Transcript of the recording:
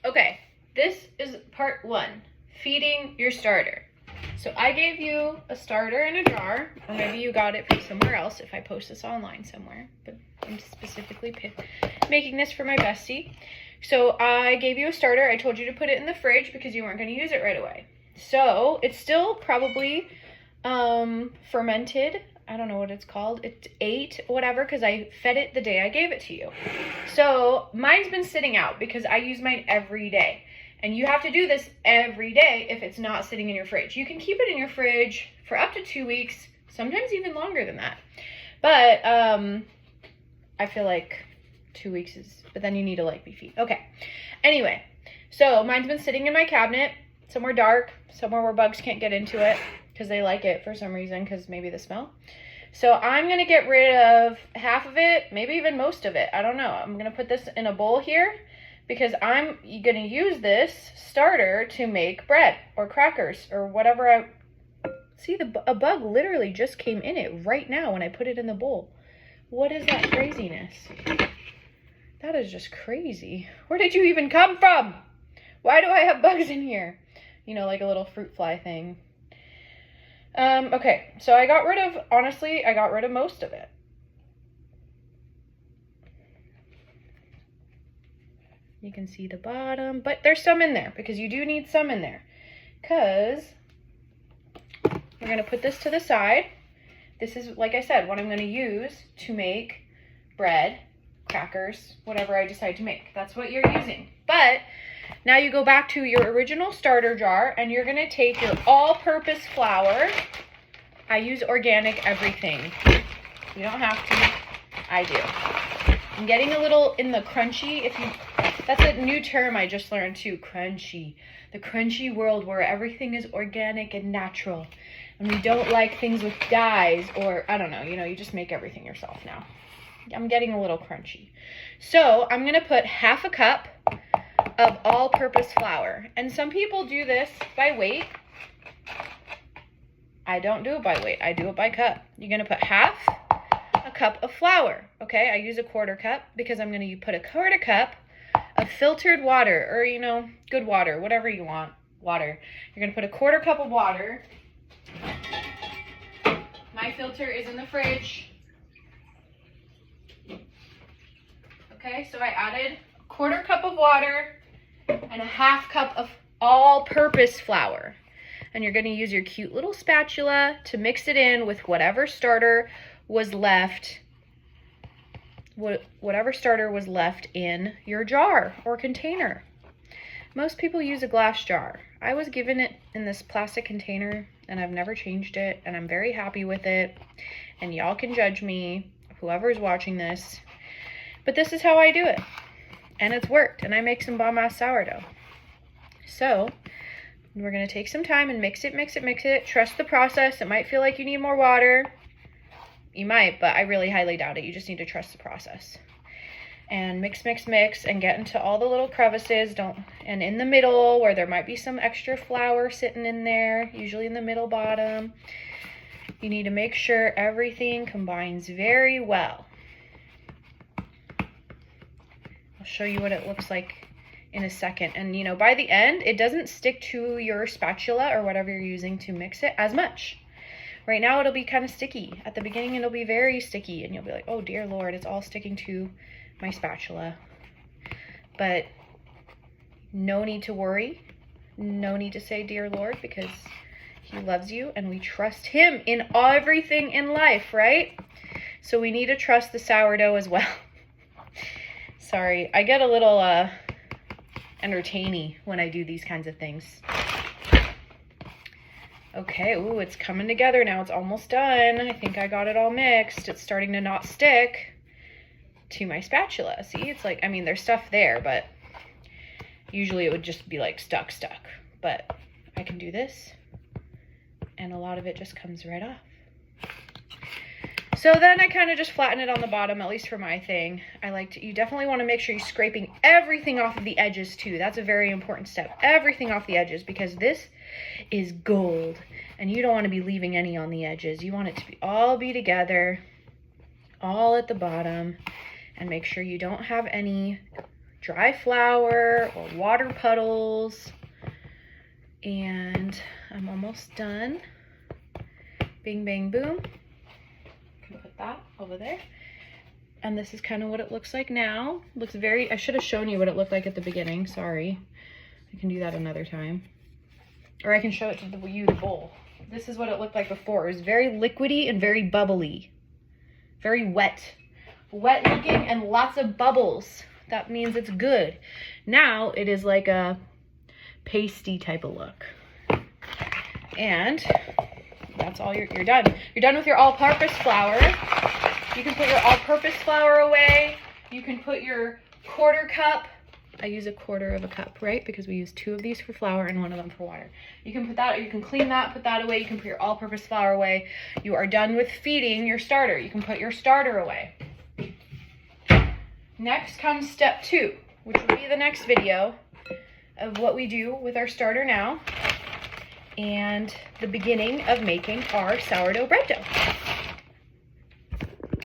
Okay, this is part 1, feeding your starter. So I gave you a starter in a jar, or maybe you got it from somewhere else if I post this online somewhere, but I'm specifically making this for my bestie. So I gave you a starter. I told you to put it in the fridge because you weren't going to use it right away. So it's still probably fermented. I don't know what it's called. It's 8, whatever, because I fed it the day I gave it to you. So mine's been sitting out because I use mine every day. And you have to do this every day if it's not sitting in your fridge. You can keep it in your fridge for up to 2 weeks, sometimes even longer than that. But I feel like 2 weeks is, but then you need to like be feed. Okay. Anyway, so mine's been sitting in my cabinet, somewhere dark, somewhere where bugs can't get into it because they like it for some reason, because maybe the smell. So I'm going to get rid of half of it, maybe even most of it. I don't know. I'm going to put this in a bowl here because I'm going to use this starter to make bread or crackers or whatever. I see, a bug literally just came in it right now when I put it in the bowl. What is that craziness? That is just crazy. Where did you even come from? Why do I have bugs in here? You know, like a little fruit fly thing. Okay, so I got rid of most of it. You can see the bottom, but there's some in there because you do need some in there. Because we're going to put this to the side. This is, like I said, what I'm going to use to make bread, crackers, whatever I decide to make. That's what you're using. But now you go back to your original starter jar and you're going to take your all-purpose flour. I use organic everything. You don't have to. I do. I'm getting a little in the crunchy. That's a new term I just learned too, crunchy. The crunchy world where everything is organic and natural. And we don't like things with dyes or, I don't know, you just make everything yourself now. I'm getting a little crunchy. So I'm going to put half a cup of all-purpose flour. And some people do this by weight. I don't do it by weight. I do it by cup. You're going to put half a cup of flour. Okay, I use a 1/4 cup because I'm going to put a 1/4 cup of filtered water or, good water, whatever you want, water. You're going to put a 1/4 cup of water. My filter is in the fridge. Okay, so I added a 1/4 cup of water and a 1/2 cup of all-purpose flour. And you're going to use your cute little spatula to mix it in with whatever starter was left, in your jar or container. Most people use a glass jar. I was given it in this plastic container and I've never changed it and I'm very happy with it. And y'all can judge me, whoever's watching this, but this is how I do it. And it's worked, and I make some bomb-ass sourdough. So we're going to take some time and mix it. Trust the process. It might feel like you need more water. You might, but I really highly doubt it. You just need to trust the process. And mix, and get into all the little crevices. And in the middle, where there might be some extra flour sitting in there, usually in the middle bottom, you need to make sure everything combines very well. I'll show you what it looks like in a second. And by the end, it doesn't stick to your spatula or whatever you're using to mix it as much. Right now it'll be kind of sticky. At the beginning it'll be very sticky and you'll be like, oh dear Lord, it's all sticking to my spatula. But no need to worry. No need to say dear Lord, because he loves you and we trust him in everything in life, right? So we need to trust the sourdough as well. Sorry, I get a little entertaining when I do these kinds of things. Okay, ooh, it's coming together now. It's almost done. I think I got it all mixed. It's starting to not stick to my spatula. See, it's like, there's stuff there, but usually it would just be like stuck. But I can do this, and a lot of it just comes right off. So then I kind of just flatten it on the bottom, at least for my thing. You definitely want to make sure you're scraping everything off of the edges too. That's a very important step. Everything off the edges, because this is gold and you don't want to be leaving any on the edges. You want it to all be together, all at the bottom, and make sure you don't have any dry flour or water puddles. And I'm almost done. Bing, bang, boom. Can put that over there. And this is kind of what it looks like now. Looks very, I should have shown you what it looked like at the beginning. Sorry. I can do that another time. Or I can show it to you, the bowl. This is what it looked like before. It was very liquidy and very bubbly. Very wet. Wet looking and lots of bubbles. That means it's good. Now it is like a pasty type of look. And that's all, you're done. You're done with your all-purpose flour. You can put your all-purpose flour away. You can put your quarter cup. I use a quarter of a cup, right? Because we use 2 of these for flour and 1 of them for water. You can put that, you can clean that, put that away. You can put your all-purpose flour away. You are done with feeding your starter. You can put your starter away. Next comes step 2, which will be the next video of what we do with our starter now and the beginning of making our sourdough bread dough.